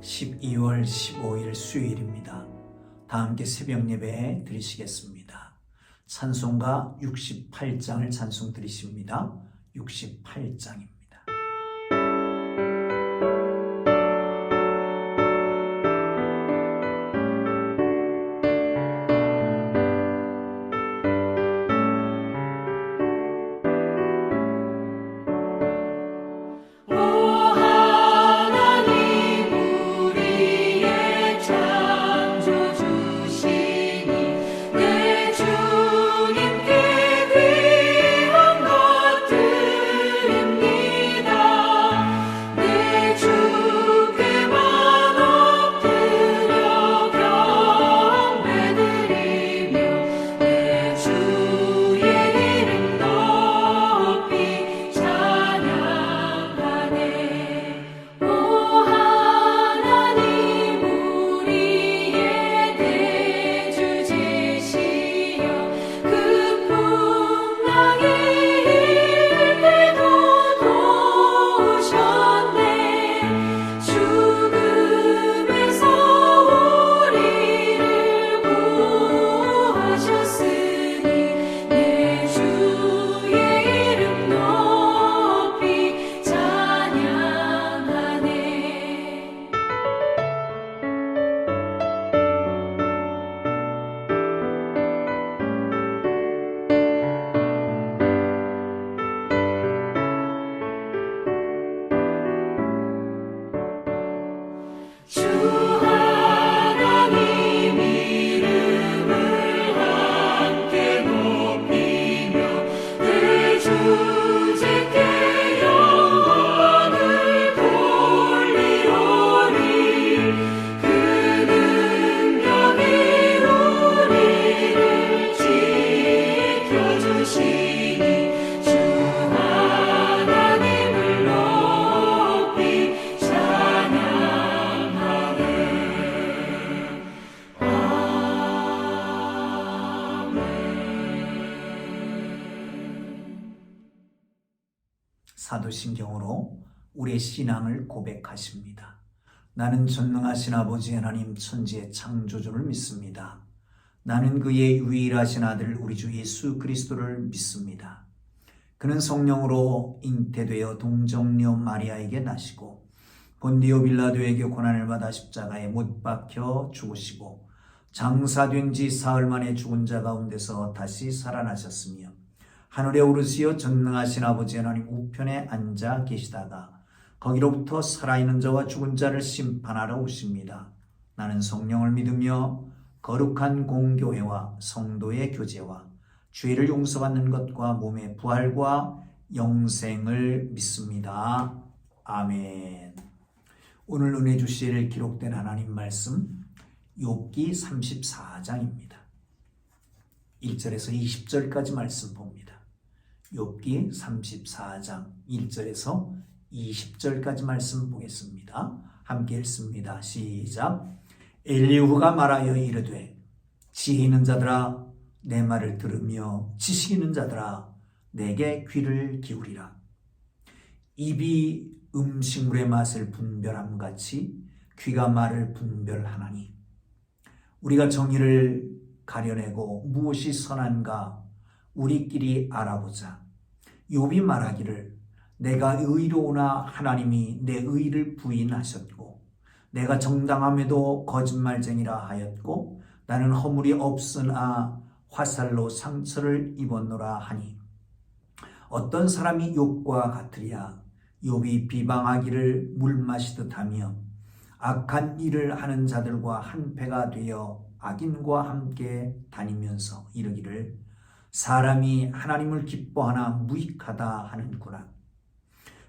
12월 15일 수요일입니다. 다 함께 새벽 예배 드리시겠습니다. 찬송가 68장을 찬송 드리십니다. 68장입니다. 사도신경으로 우리의 신앙을 고백하십니다. 나는 전능하신 아버지 하나님 천지의 창조주를 믿습니다. 나는 그의 유일하신 아들 우리 주 예수 그리스도를 믿습니다. 그는 성령으로 잉태되어 동정녀 마리아에게 나시고 본디오 빌라도에게 고난을 받아 십자가에 못 박혀 죽으시고 장사된 지 사흘 만에 죽은 자 가운데서 다시 살아나셨으며 하늘에 오르시어 전능하신 아버지 하나님 우편에 앉아 계시다가 거기로부터 살아있는 자와 죽은 자를 심판하러 오십니다. 나는 성령을 믿으며 거룩한 공교회와 성도의 교제와 죄를 용서받는 것과 몸의 부활과 영생을 믿습니다. 아멘. 오늘 은혜 주실 기록된 하나님 말씀 욥기 34장입니다. 1절에서 20절까지 말씀 봅니다. 욥기 34장 1절에서 20절까지 말씀 보겠습니다. 함께 읽습니다. 시작. 엘리후가 말하여 이르되 지혜 있는 자들아 내 말을 들으며 지식 있는 자들아 내게 귀를 기울이라. 입이 음식물의 맛을 분별함같이 귀가 말을 분별하나니 우리가 정의를 가려내고 무엇이 선한가 우리끼리 알아보자. 욥이 말하기를 내가 의로우나 하나님이 내 의를 부인하셨고 내가 정당함에도 거짓말쟁이라 하였고 나는 허물이 없으나 화살로 상처를 입었노라 하니 어떤 사람이 욥과 같으랴. 욥이 비방하기를 물 마시듯 하며 악한 일을 하는 자들과 한패가 되어 악인과 함께 다니면서 이르기를 사람이 하나님을 기뻐하나 무익하다 하는구나.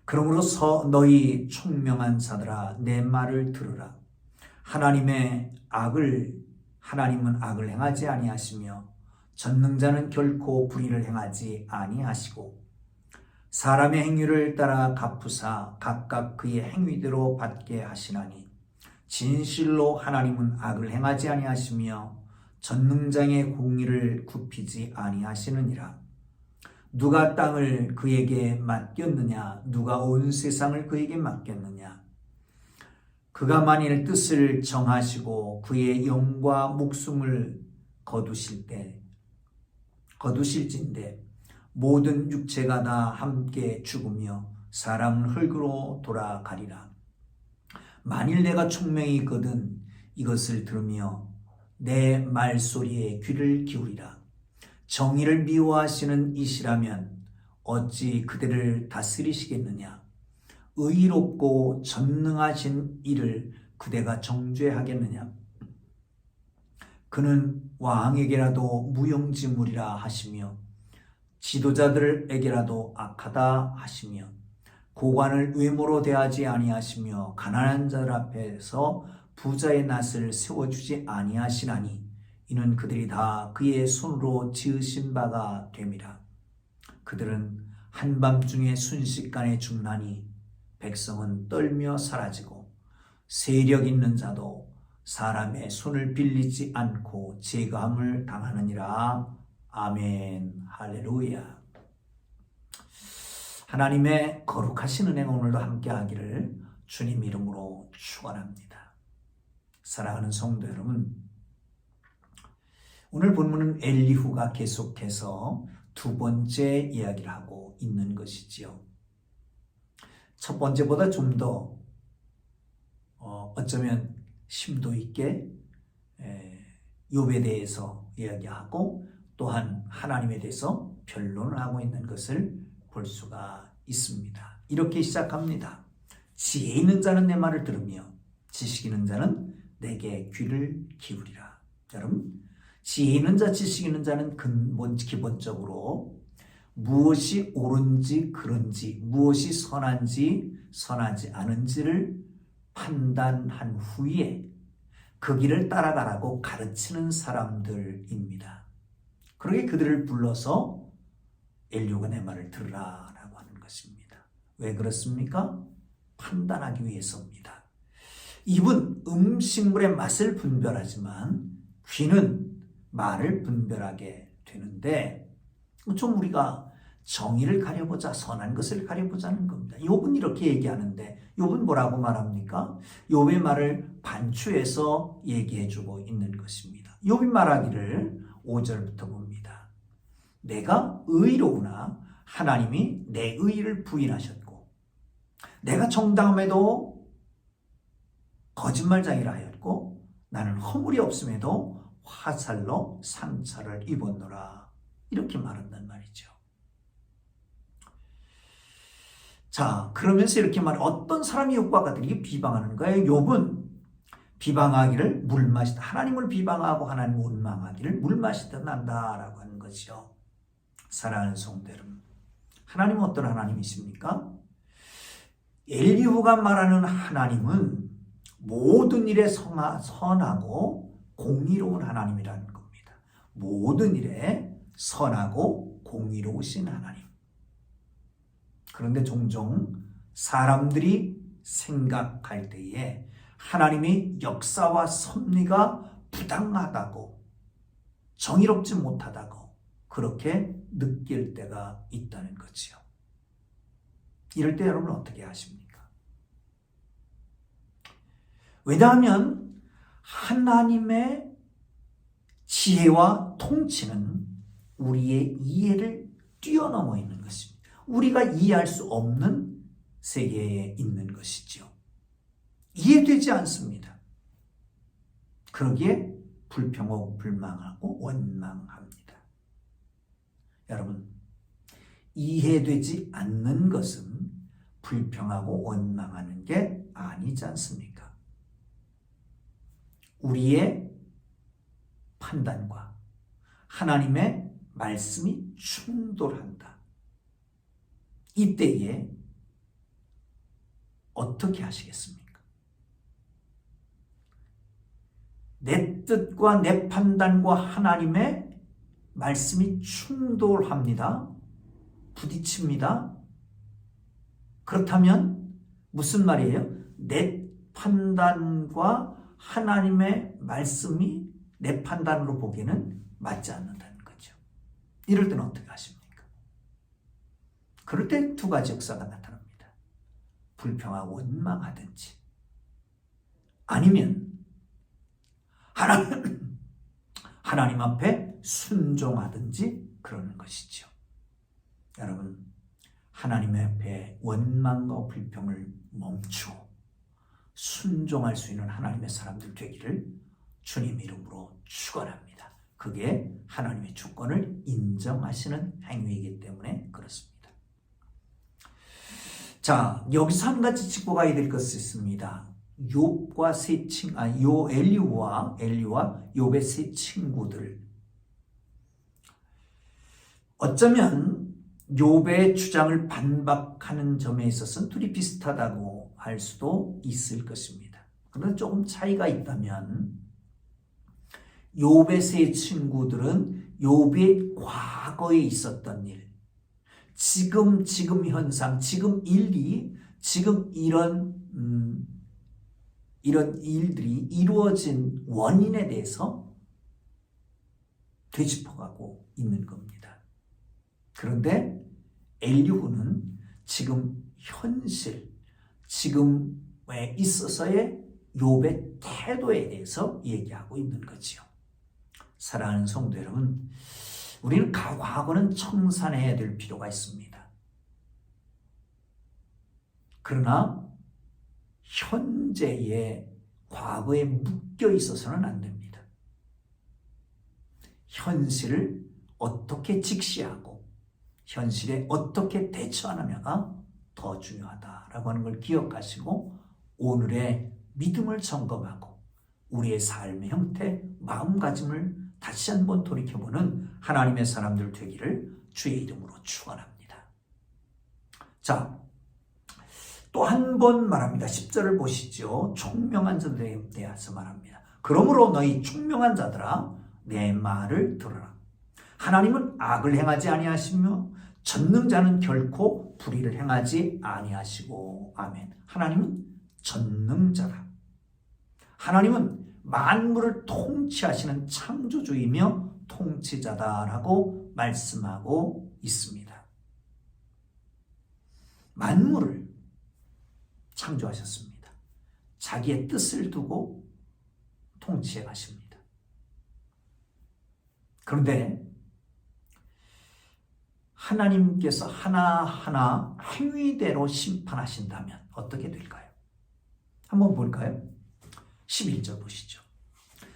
그러므로 너희 총명한 자들아 내 말을 들으라. 하나님은 악을 행하지 아니하시며 전능자는 결코 불의를 행하지 아니하시고 사람의 행위를 따라 갚으사 각각 그의 행위대로 받게 하시나니 진실로 하나님은 악을 행하지 아니하시며 전능자의 공의를 굽히지 아니하시느니라. 누가 땅을 그에게 맡겼느냐? 누가 온 세상을 그에게 맡겼느냐? 그가 만일 뜻을 정하시고 그의 영과 목숨을 거두실진데 모든 육체가 다 함께 죽으며 사람은 흙으로 돌아가리라. 만일 내가 총명이 있거든 이것을 들으며 내 말소리에 귀를 기울이라. 정의를 미워하시는 이시라면 어찌 그들을 다스리시겠느냐. 의롭고 전능하신 이를 그대가 정죄하겠느냐. 그는 왕에게라도 무용지물이라 하시며 지도자들에게라도 악하다 하시며 고관을 외모로 대하지 아니하시며 가난한 자들 앞에서 부자의 낯을 세워주지 아니하시나니 이는 그들이 다 그의 손으로 지으신 바가 됨이라. 그들은 한밤중에 순식간에 죽나니 백성은 떨며 사라지고 세력 있는 자도 사람의 손을 빌리지 않고 제거함을 당하느니라. 아멘. 할렐루야. 하나님의 거룩하신 은혜가 오늘도 함께하기를 주님 이름으로 축원합니다. 사랑하는 성도 여러분, 오늘 본문은 엘리후가 계속해서 두 번째 이야기를 하고 있는 것이지요. 첫 번째보다 좀 더 어쩌면 심도 있게 욥에 대해서 이야기하고 또한 하나님에 대해서 변론을 하고 있는 것을 볼 수가 있습니다. 이렇게 시작합니다. 지혜 있는 자는 내 말을 들으며 지식 있는 자는 내게 귀를 기울이라. 여러분, 지혜 있는 자, 지식 있는 자는 기본적으로 무엇이 옳은지 그른지, 무엇이 선한지 선하지 않은지를 판단한 후에 그 길을 따라가라고 가르치는 사람들입니다. 그러게 그들을 불러서 엘리후가 내 말을 들으라 라고 하는 것입니다. 왜 그렇습니까? 판단하기 위해서입니다. 입은 음식물의 맛을 분별하지만 귀는 말을 분별하게 되는데 좀 우리가 정의를 가려보자, 선한 것을 가려보자는 겁니다. 욥은 이렇게 얘기하는데 욥은 뭐라고 말합니까? 욥의 말을 반추해서 얘기해주고 있는 것입니다. 욥이 말하기를 5절부터 봅니다. 내가 의로우나 하나님이 내 의를 부인하셨고 내가 정당함에도 거짓말장이라 하였고 나는 허물이 없음에도 화살로 상처를 입었노라. 이렇게 말한단 말이죠. 자, 그러면서 이렇게 말해 어떤 사람이 욥과 같으니 비방하는 거예요. 욥은 비방하기를 물 마시다. 하나님을 비방하고 하나님을 원망하기를 물 마시다 난다라고 하는 거죠. 사랑하는 성도 여러분, 하나님은 어떤 하나님이십니까? 엘리후가 말하는 하나님은 모든 일에 선하고 공의로운 하나님이라는 겁니다. 모든 일에 선하고 공의로우신 하나님. 그런데 종종 사람들이 생각할 때에 하나님의 역사와 섭리가 부당하다고, 정의롭지 못하다고 그렇게 느낄 때가 있다는 거지요. 이럴 때 여러분 어떻게 하십니까? 왜냐하면 하나님의 지혜와 통치는 우리의 이해를 뛰어넘어 있는 것입니다. 우리가 이해할 수 없는 세계에 있는 것이죠. 이해되지 않습니다. 그러기에 불평하고 불망하고 원망합니다. 여러분, 이해되지 않는 것은 불평하고 원망하는 게 아니지 않습니까? 우리의 판단과 하나님의 말씀이 충돌한다. 이때에 어떻게 하시겠습니까? 내 뜻과 내 판단과 하나님의 말씀이 충돌합니다. 부딪힙니다. 그렇다면 무슨 말이에요? 내 판단과 하나님의 말씀이 내 판단으로 보기에는 맞지 않는다는 거죠. 이럴 때는 어떻게 하십니까? 그럴 때 두 가지 역사가 나타납니다. 불평하고 원망하든지 아니면 하나님 앞에 순종하든지 그러는 것이죠. 여러분, 하나님 앞에 원망과 불평을 멈추고 순종할 수 있는 하나님의 사람들 되기를 주님 이름으로 축원합니다. 그게 하나님의 주권을 인정하시는 행위이기 때문에 그렇습니다. 자, 여기서 한 가지 짚고 가야 될 것이 있습니다. 욥과 엘리후와 욥의 세 친구들. 어쩌면 욥의 주장을 반박하는 점에 있어서는 둘이 비슷하다고 할 수도 있을 것입니다. 그런데 조금 차이가 있다면 욥의 세 친구들은 욥의 과거에 있었던 일, 지금 현상, 지금 일이, 지금 이런 일들이 이루어진 원인에 대해서 되짚어가고 있는 겁니다. 그런데 엘리후는 지금 현실, 지금에 있어서의 욥의 태도에 대해서 얘기하고 있는 거지요. 사랑하는 성도 여러분, 우리는 과거는 청산해야 될 필요가 있습니다. 그러나 현재의 과거에 묶여 있어서는 안 됩니다. 현실을 어떻게 직시하고 현실에 어떻게 대처하느냐가 더 중요하다라고 하는 걸 기억하시고 오늘의 믿음을 점검하고 우리의 삶의 형태, 마음가짐을 다시 한번 돌이켜보는 하나님의 사람들 되기를 주의 이름으로 축원합니다. 자, 또 한 번 말합니다. 10절을 보시죠. 총명한 자들에 대해서 말합니다. 그러므로 너희 총명한 자들아 내 말을 들으라. 하나님은 악을 행하지 아니하시며 전능자는 결코 불의를 행하지 아니하시고. 아멘. 하나님은 전능자라. 하나님은 만물을 통치하시는 창조주이며 통치자다라고 말씀하고 있습니다. 만물을 창조하셨습니다. 자기의 뜻을 두고 통치해 가십니다. 그런데 하나님께서 하나하나 행위대로 심판하신다면 어떻게 될까요? 한번 볼까요? 11절 보시죠.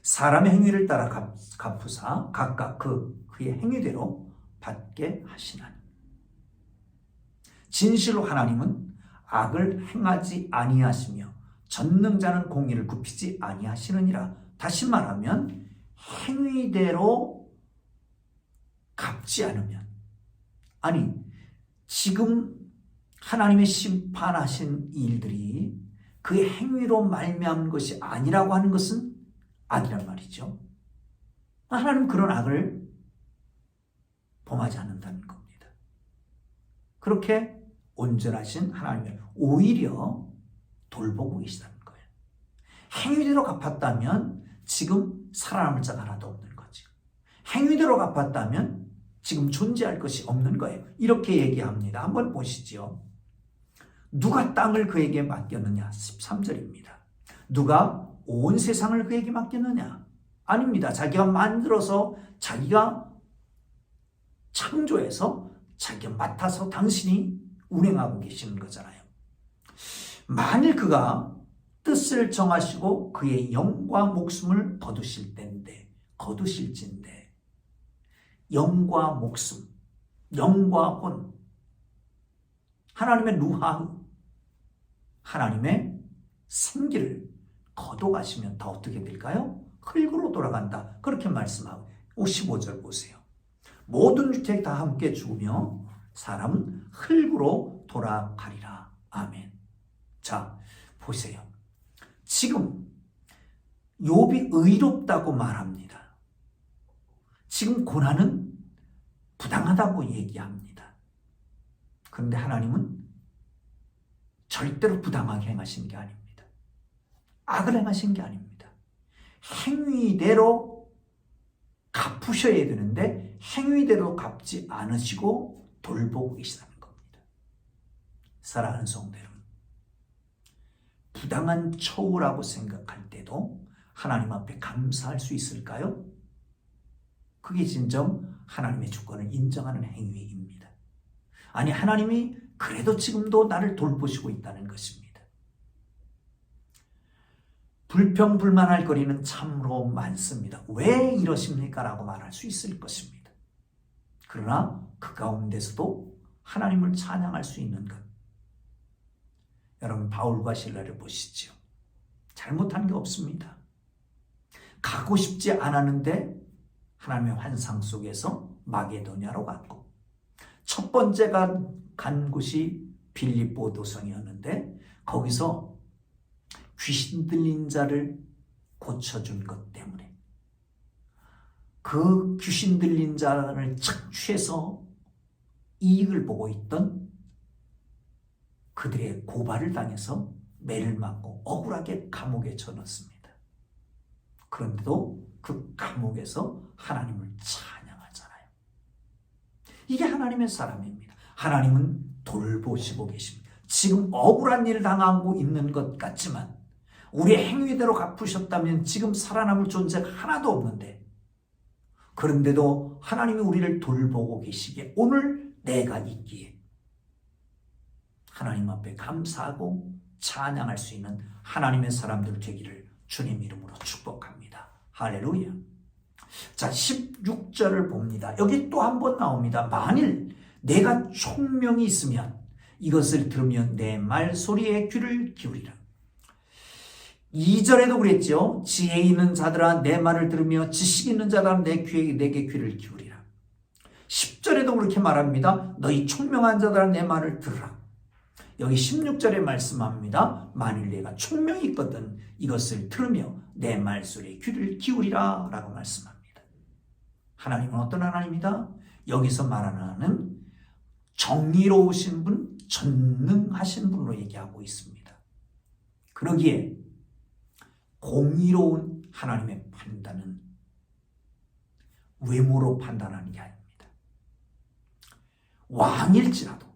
사람의 행위를 따라 갚으사 각각 그의 행위대로 받게 하시나니. 진실로 하나님은 악을 행하지 아니하시며 전능자는 공의를 굽히지 아니하시느니라. 다시 말하면 행위대로 갚지 않으면, 아니 지금 하나님의 심판하신 일들이 그의 행위로 말미암은 것이 아니라고 하는 것은 아니란 말이죠. 하나님은 그런 악을 범하지 않는다는 겁니다. 그렇게 온전하신 하나님을 오히려 돌보고 계시다는 거예요. 행위대로 갚았다면 지금 살아남을 자가 하나도 없는 거죠. 행위대로 갚았다면 지금 존재할 것이 없는 거예요. 이렇게 얘기합니다. 한번 보시죠. 누가 땅을 그에게 맡겼느냐? 13절입니다. 누가 온 세상을 그에게 맡겼느냐? 아닙니다. 자기가 만들어서 자기가 창조해서 자기가 맡아서 당신이 운행하고 계시는 거잖아요. 만일 그가 뜻을 정하시고 그의 영과 목숨을 거두실진데 영과 목숨, 영과 혼, 하나님의 루하, 하나님의 생기를 거둬가시면 다 어떻게 될까요? 흙으로 돌아간다. 그렇게 말씀하고 15절 보세요. 모든 육체가 다 함께 죽으며 사람은 흙으로 돌아가리라. 아멘. 자, 보세요. 지금 욥이 의롭다고 말합니다. 지금 고난은 부당하다고 얘기합니다. 그런데 하나님은 절대로 부당하게 행하신 게 아닙니다. 악을 행하신 게 아닙니다. 행위대로 갚으셔야 되는데 행위대로 갚지 않으시고 돌보고 계시다는 겁니다. 사랑하는 성도 여러분, 부당한 처우라고 생각할 때도 하나님 앞에 감사할 수 있을까요? 그게 진정 하나님의 주권을 인정하는 행위입니다. 아니, 하나님이 그래도 지금도 나를 돌보시고 있다는 것입니다. 불평불만할 거리는 참으로 많습니다. 왜 이러십니까? 라고 말할 수 있을 것입니다. 그러나 그 가운데서도 하나님을 찬양할 수 있는 것. 여러분, 바울과 실라를 보시죠. 잘못한 게 없습니다. 가고 싶지 않았는데 하나님의 환상 속에서 마게도냐로 갔고, 첫 번째가 간 곳이 빌립보 도성이었는데 거기서 귀신 들린 자를 고쳐준 것 때문에 그 귀신 들린 자를 착취해서 이익을 보고 있던 그들의 고발을 당해서 매를 맞고 억울하게 감옥에 쳐넣습니다. 그런데도 그 감옥에서 하나님을 찬양하잖아요. 이게 하나님의 사람입니다. 하나님은 돌보시고 계십니다. 지금 억울한 일을 당하고 있는 것 같지만 우리의 행위대로 갚으셨다면 지금 살아남을 존재가 하나도 없는데, 그런데도 하나님이 우리를 돌보고 계시기에 오늘 내가 있기에 하나님 앞에 감사하고 찬양할 수 있는 하나님의 사람들 되기를 주님 이름으로 축복합니다. 할렐루야. 자, 16절을 봅니다. 여기 또 한 번 나옵니다. 만일 내가 총명이 있으면 이것을 들으면 내 말소리에 귀를 기울이라. 2절에도 그랬죠. 지혜 있는 자들아 내 말을 들으며 지식 있는 자들아 내게 귀를 기울이라. 10절에도 그렇게 말합니다. 너희 총명한 자들아 내 말을 들으라. 여기 16절에 말씀합니다. 만일 내가 총명이 있거든 이것을 들으며 내 말소리에 귀를 기울이라 라고 말씀합니다. 하나님은 어떤 하나님이다? 여기서 말하는 정의로우신 분, 전능하신 분으로 얘기하고 있습니다. 그러기에 공의로운 하나님의 판단은 외모로 판단하는 게 아닙니다. 왕일지라도,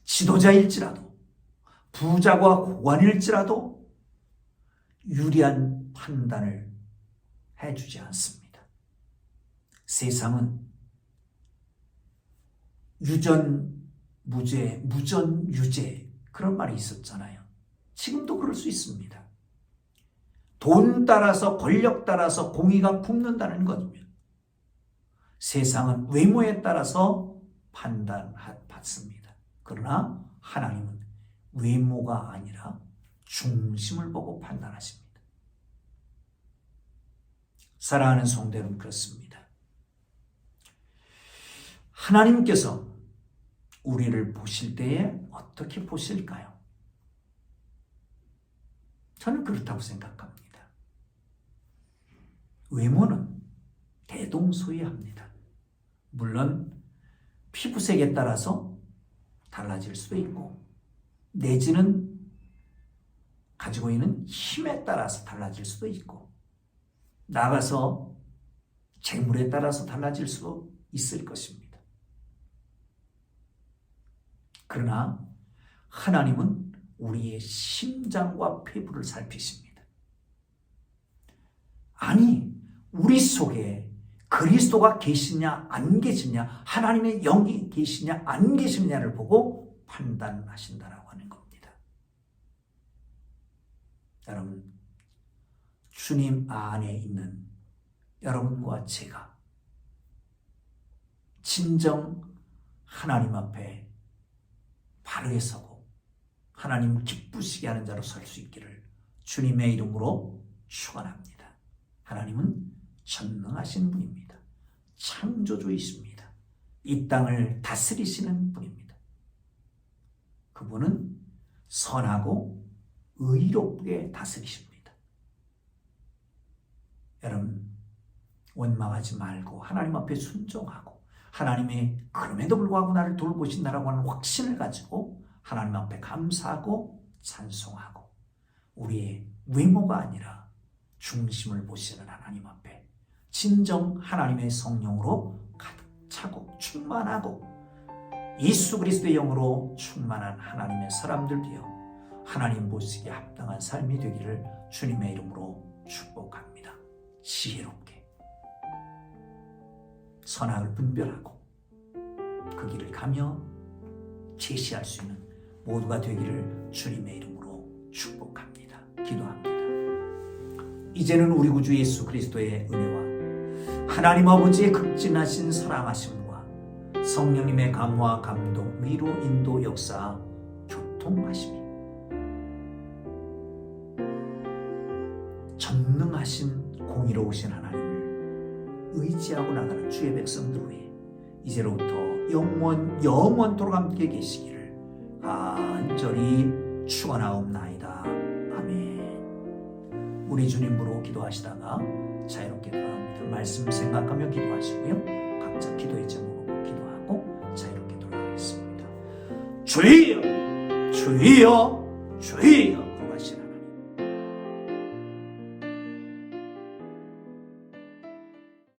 지도자일지라도, 부자와 고관일지라도 유리한 판단을 해주지 않습니다. 세상은 유전무죄, 무전유죄 그런 말이 있었잖아요. 지금도 그럴 수 있습니다. 돈 따라서, 권력 따라서 공의가 굽는다는 거죠. 세상은 외모에 따라서 판단받습니다. 그러나 하나님은 외모가 아니라 중심을 보고 판단하십니다. 사랑하는 성도 여러분, 그렇습니다. 하나님께서 우리를 보실 때에 어떻게 보실까요? 저는 그렇다고 생각합니다. 외모는 대동소이합니다. 물론 피부색에 따라서 달라질 수도 있고, 내지는 가지고 있는 힘에 따라서 달라질 수도 있고, 나가서 재물에 따라서 달라질 수도 있을 것입니다. 그러나 하나님은 우리의 심장과 피부를 살피십니다. 아니, 우리 속에 그리스도가 계시냐 안 계시냐, 하나님의 영이 계시냐 안 계시냐를 보고 판단하신다라고 하는 겁니다. 여러분, 주님 안에 있는 여러분과 제가 진정 하나님 앞에 바르게 서고 하나님을 기쁘시게 하는 자로 설 수 있기를 주님의 이름으로 축원합니다. 하나님은 전능하신 분입니다. 창조주이십니다. 이 땅을 다스리시는 분입니다. 그분은 선하고 의롭게 다스리십니다. 여러분, 원망하지 말고 하나님 앞에 순종하고 하나님의 그럼에도 불구하고 나를 돌보신다라고 하는 확신을 가지고 하나님 앞에 감사하고 찬송하고 우리의 외모가 아니라 중심을 보시는 하나님 앞에 진정 하나님의 성령으로 가득 차고 충만하고 예수 그리스도의 영으로 충만한 하나님의 사람들 되어 하나님 보시기에 합당한 삶이 되기를 주님의 이름으로 축복합니다. 지혜롭게 선악을 분별하고 그 길을 가며 제시할 수 있는 모두가 되기를 주님의 이름으로 축복합니다. 기도합니다. 이제는 우리 구주 예수 그리스도의 은혜와 하나님 아버지의 극진하신 사랑하심과 성령님의 감화, 감동, 위로, 인도, 역사, 교통하심이 전능하신 공의로우신 하나님을 의지하고 나가는 주의 백성들 위해 이제로부터 영원토록 함께 계시기를 간절히 축원하옵나이다. 아멘. 우리 주님으로 기도하시다가 자유롭게 돌아갑니다. 말씀 생각하며 기도하시고요. 각자 기도의 제목으로 기도하고 자유롭게 돌아가겠습니다. 주여, 주여, 주여.